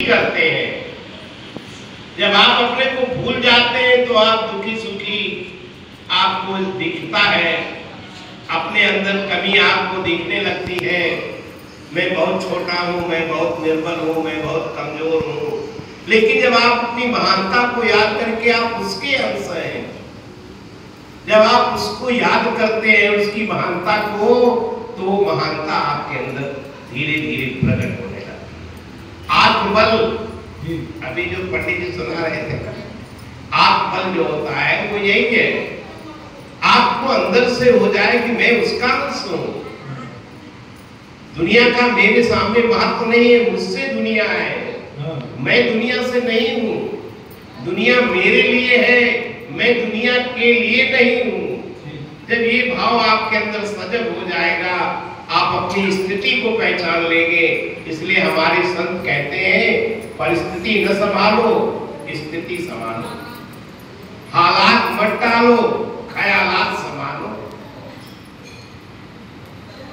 करते हैं। जब आप अपने को भूल जाते हैं तो आप दुखी सुखी आपको दिखता है, अपने अंदर कमी आपको दिखने लगती है। मैं बहुत छोटा हूँ, मैं बहुत निर्बल हूँ, मैं बहुत कमजोर हूँ। लेकिन जब आप अपनी महानता को याद करके आप उसके अंश हैं, जब आप उसको याद करते हैं उसकी महानता को, तो महानता आपके अंदर धीरे धीरे प्रकट होने लगती है। आत्मबल, अभी जो पंडित जी सुना रहे थे, आत्मबल जो होता है वो यही है, आपको अंदर से हो जाए कि मैं उसका अंश हूं। दुनिया का मेरे सामने महत्व नहीं है, मुझसे दुनिया है, मैं दुनिया से नहीं हूं। दुनिया मेरे लिए है, मैं दुनिया के लिए नहीं हूं। जब ये भाव आपके अंदर सजग हो जाएगा, आप अपनी स्थिति को पहचान लेंगे। इसलिए हमारे संत कहते हैं, परिस्थिति न संभालो, स्थिति संभालो। हालात मत टालो, ख्यालात संभालो।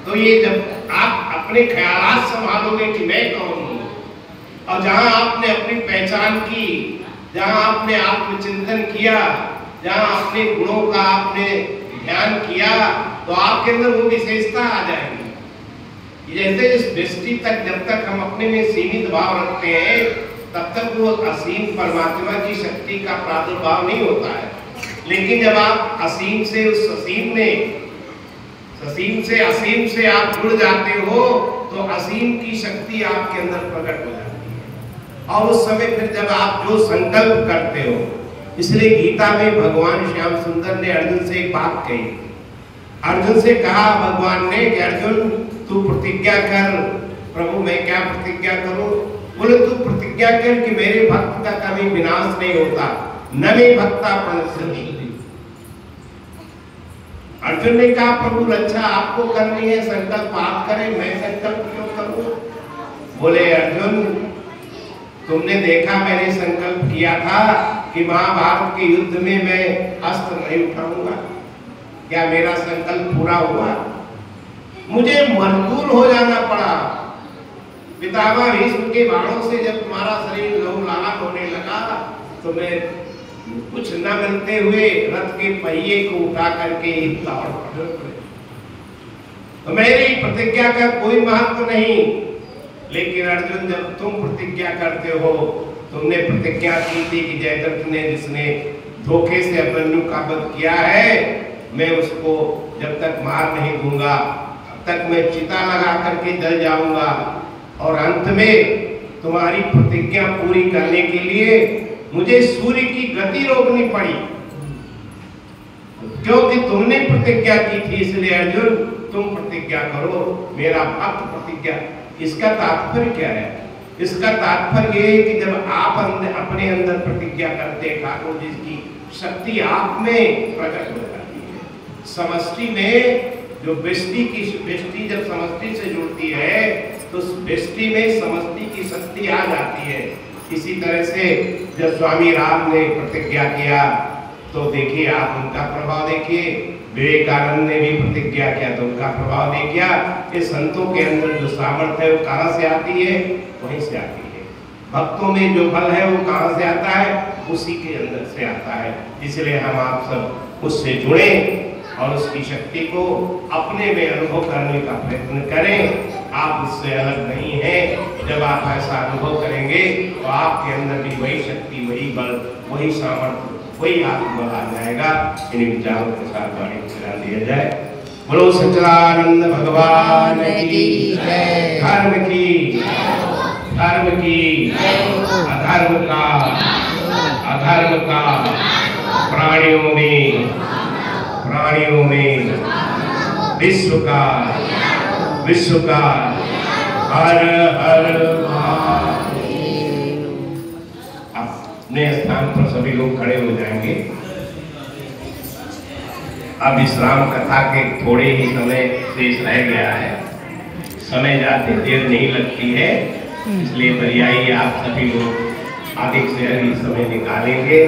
तो ये जब आप अपने ख्यालात संभालोगे कि मैं कौन हूं, और जहां आपने अपनी पहचान की, जहां आपने आत्मचिंतन किया, जहां अपने गुणों का आपने ध्यान किया, तो आपके अंदर वो विशेषता आ जाएगी। जैसे इस दृष्टि तक जब तक हम अपने में सीमित भाव रखते हैं, तब तक वो असीम परमात्मा की शक्ति का प्रादुर्भाव नहीं होता है। लेकिन जब आप असीम से उस असीम में, असीम से असीम से आप जुड़ जाते हो, तो असीम की शक्ति आपके अंदर प्रकट हो जाती है। और उस समय फिर जब आप जो संकल्प करते हो, इसलिए गीता में भगवान श्याम सुंदर ने अर्जुन से एक बात कही। अर्जुन से कहा भगवान ने कि अर्जुन तू प्रतिज्ञा कर। प्रभु मैं क्या प्रतिज्ञा करूं? बोले तू प्रतिज्ञा कर कि मेरे भक्त का कभी विनाश नहीं होता, न मे भक्ता प्रणश्यति। अर्जुन ने कहा प्रभु रक्षा आपको करनी है, संकल्प आप करें, मैं संकल्प क्यों करूं? बोले अर्जुन तुमने देखा मैंने संकल्प किया था कि महाभारत के युद्ध में मैं अस्त्र नहीं उठाऊंगा, क्या मेरा संकल्प पूरा हुआ? मुझे मजबूर हो जाना पड़ा। पितामह भीष्म के बाणों से जब तुम्हारा शरीर लहूलुहान होने लगा, तो मैं कुछ न मिलते हुए रथ के पहिए को उठा करके दौड़ पड़े। तो मेरी प्रतिज्ञा का कोई महत्व नहीं। लेकिन अर्जुन जब तुम प्रतिज्ञा करते हो, तुमने प्रतिज्ञा की थी कि जयद्रथ ने जिसने धोखे से अभिमन्यु का वध किया है, मैं उसको जब तक मार नहीं दूंगा तब तक मैं चिता लगा करके जल जाऊंगा। और अंत में तुम्हारी प्रतिज्ञा पूरी करने के लिए मुझे सूर्य की गति रोकनी पड़ी, क्योंकि तुमने प्रतिज्ञा की थी। इसलिए अर्जुन तुम प्रतिज्ञा करो, मेरा भक्त प्रतिज्ञा। इसका तात्पर्य क्या है? इसका तात्पर्य ये है कि जब आप अपने अंदर प्रतिज्ञा करते हैं, ठाकुर जी की शक्ति आप में प्रकट हो जाती है। समष्टि में जो व्यष्टि जब समष्टि से जुड़ती है, तो व्यष्टि में समष्टि की शक्ति आ जाती है। इसी तरह से जब स्वामी राम ने प्रतिज्ञा किया, तो देखिए आप उनका प्रभाव देखिए। विवेकानंद ने भी प्रतिज्ञा किया, तो उनका प्रभाव देखिए। इस संतों के अंदर जो सामर्थ्य है वो कहाँ से आती है? वहीं से आती है। भक्तों में जो बल है वो कहाँ से आता है? उसी के अंदर से आता है। इसलिए हम आप सब उससे जुड़े और उसकी शक्ति को अपने में अनुभव करने का प्रयत्न करें। आप उससे अलग नहीं हैं। जब आप ऐसा अनुभव करेंगे, तो आपके अंदर भी वही शक्ति, वही बल, वही सामर्थ्य, वही आत्मबल आ जाएगा। इन विचारों के साथ वाणी विचार दिया जाए। बोलो सच्चिदानंद भगवान की जय। धर्म की, धर्म की, अधर्म का, अधर्म का, प्राणियों में, प्राणियों में, विश्व का, विश्व का। हर हर महादेव। अपने स्थान पर सभी लोग खड़े हो जाएंगे। अब विश्राम कथा के थोड़े ही समय शेष रह गया है। समय जाते देर नहीं लगती है, इसलिए पर्यायी आप सभी लोग अधिक से अधिक समय निकालेंगे।